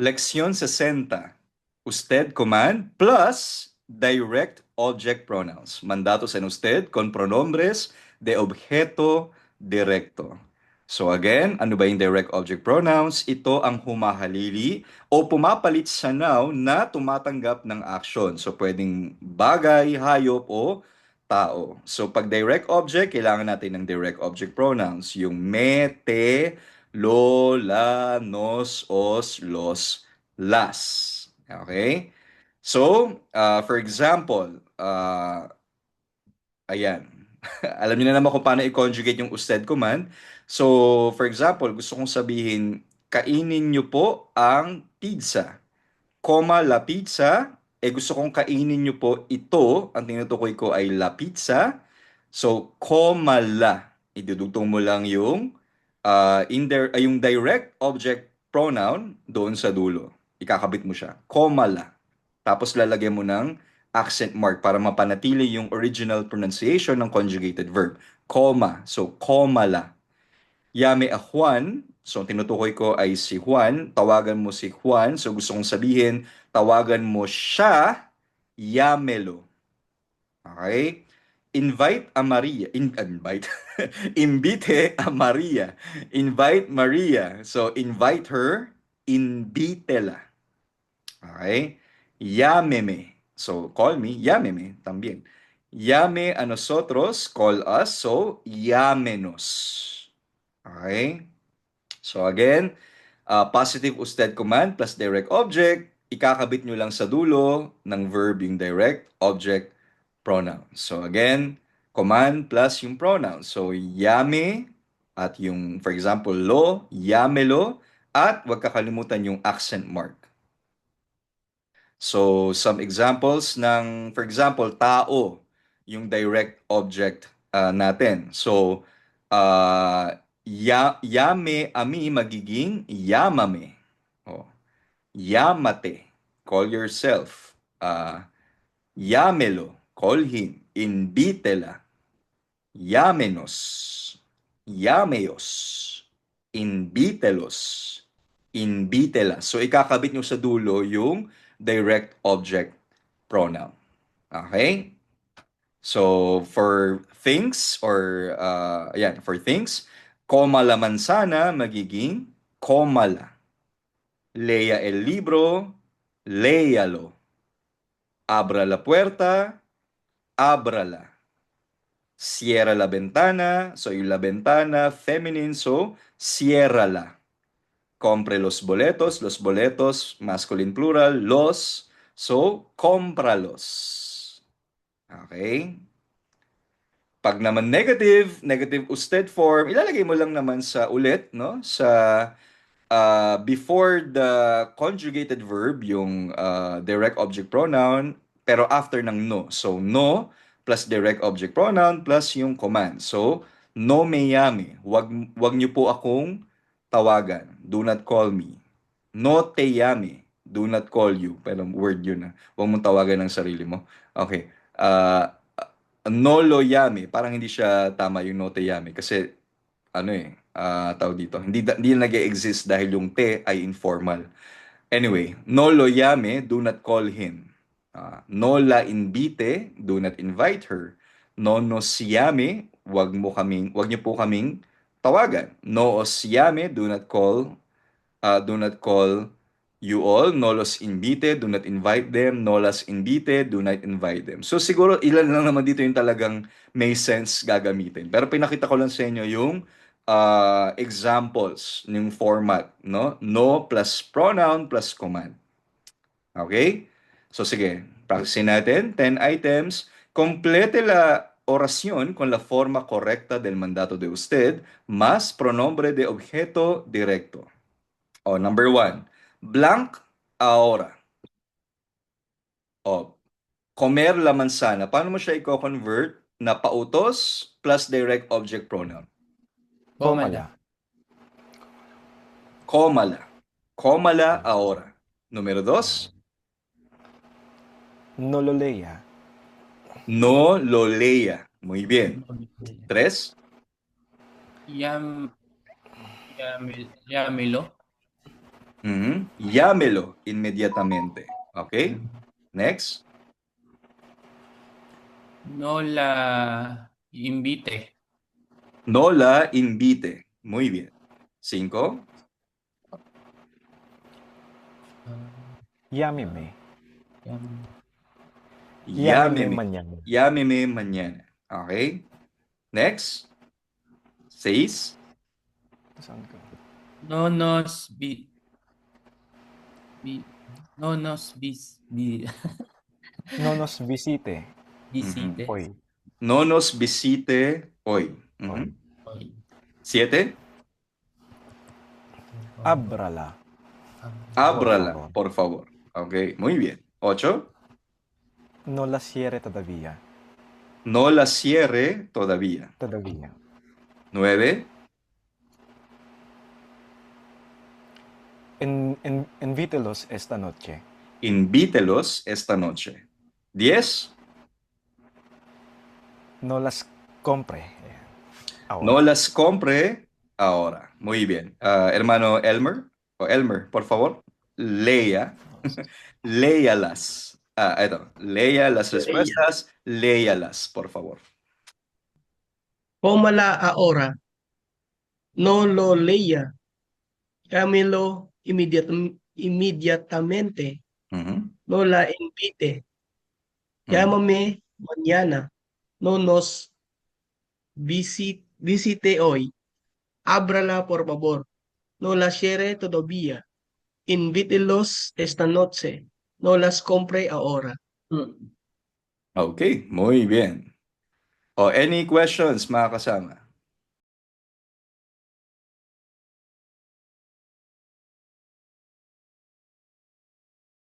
Leksyon 60. Usted command plus direct object pronouns. Mandatos en usted con pronombres de objeto directo. So again, ano ba yung direct object pronouns? Ito ang humahalili o pumapalit sa noun na tumatanggap ng action. So pwedeng bagay, hayop o tao. So pag direct object, kailangan natin ng direct object pronouns. Yung me, te, lo, la, nos, os, los, las. Okay? So, for example, ayan. Alam niyo na naman kung paano i-conjugate yung usted command. So, for example, gusto kong sabihin, kainin niyo po ang pizza. La pizza. Gusto kong kainin niyo po ito. Ang tinutukoy ko ay la pizza. So, la. Idudugtong mo lang yung, yung direct object pronoun doon sa dulo. Ikakabit mo siya. La. Tapos lalagyan mo ng accent mark para mapanatili yung original pronunciation ng conjugated verb. So, la. Llame a Juan. So, ang tinutukoy ko ay si Juan. Tawagan mo si Juan. So, gusto kong sabihin, tawagan mo siya, llámelo. Okay? Invite a Maria. Invite. Invite a Maria. Invite Maria. So, invite her, invítela. Okay? Llámeme. So, call me, llámeme también. Llame a nosotros, call us. So, llámenos. Okay? So again, positive usted command plus direct object, ikakabit nyo lang sa dulo ng verb yung direct object pronoun. So again, command plus yung pronoun. So llame at yung, for example, lo, llámelo, at huwag kakalimutan yung accent mark. So some examples ng, for example, tao, yung direct object natin. So, yame ami magiging yamame. Oh, yamate, call yourself. Yamelo, call him. Invítela. Llámenos. Llámeos. Invítelos. Invítela. So, ikakabit nyo sa dulo yung direct object pronoun. Okay? So, for things or, ayan, for things, koma la manzana magiging koma la. Lea el libro, léalo. Abra la puerta, ábrala. Cierra la ventana, so yung la ventana, feminine, so ciérrala. Compre los boletos, masculine plural, los, so cómpralos. Okay? Pag naman negative usted form, ilalagay mo lang naman sa ulit, no? Sa before the conjugated verb, yung direct object pronoun, pero after ng no. So, no plus direct object pronoun plus yung command. So, no me llame. Wag niyo po akong tawagan. Do not call me. No te llame. Do not call you. Pero word yun na. Huwag mong tawagan ng sarili mo. Okay. No lo llame. Parang hindi siya tama yung no te llame. Kasi ano tawag dito, hindi nag-exist dahil yung te ay informal. Anyway, no lo llame, do not call him. No la invite, do not invite her. No nos llame, wag niyo po kaming tawagan. No os llame, do not call you all. No los invite, do not invite them. No las invite, do not invite them. So siguro ilan lang naman dito yung talagang may sense gagamitin. Pero pinakita ko lang sa inyo yung examples ng format, no? No plus pronoun plus command. Okay? So sige, practicein natin. 10 items. Complete la oración con la forma correcta del mandato de usted más pronombre de objeto directo. Oh, number one, blank ahora. Oh, comer la manzana. Paano mo siya i-convert na pautos plus direct object pronoun? Cómala. Cómala. Cómala ahora. Número dos, No lo leía. no lo lea. Muy bien. Tres, Llámelo. Llámelo inmediatamente. Okay? Next. No la invite. No la invite. Muy bien. 5. Ah, ah, Llámeme. yan. Llámeme Llámeme. mañana. Llámeme mañana. Okay? Next. 6. Saan ka? No nos bi- no nos No nos visite visite. hoy. No nos visite hoy. Hoy. 7. Ábrala, por Ábrala, favor. por favor. Ok, muy bien. 8. No la cierre todavía. No la cierre todavía. Todavía. 9. Invítelos esta noche. Invítelos esta noche. 10. No las compre No ahora. las compre ahora. Muy bien. Hermano Elmer, o Elmer, por favor, lea. Léalas. Lea las Leia. respuestas. Léalas, por favor. Cómala ahora. No lo leya. Llámelo inmediatamente. Ujú, No la invite. ujú. Llámame mañana. No nos visite hoy. Ábrala, por favor. No la cierre todavía. Invítelos esta noche. No las compre ahora. Ok, muy bien. Any questions, mga kasama?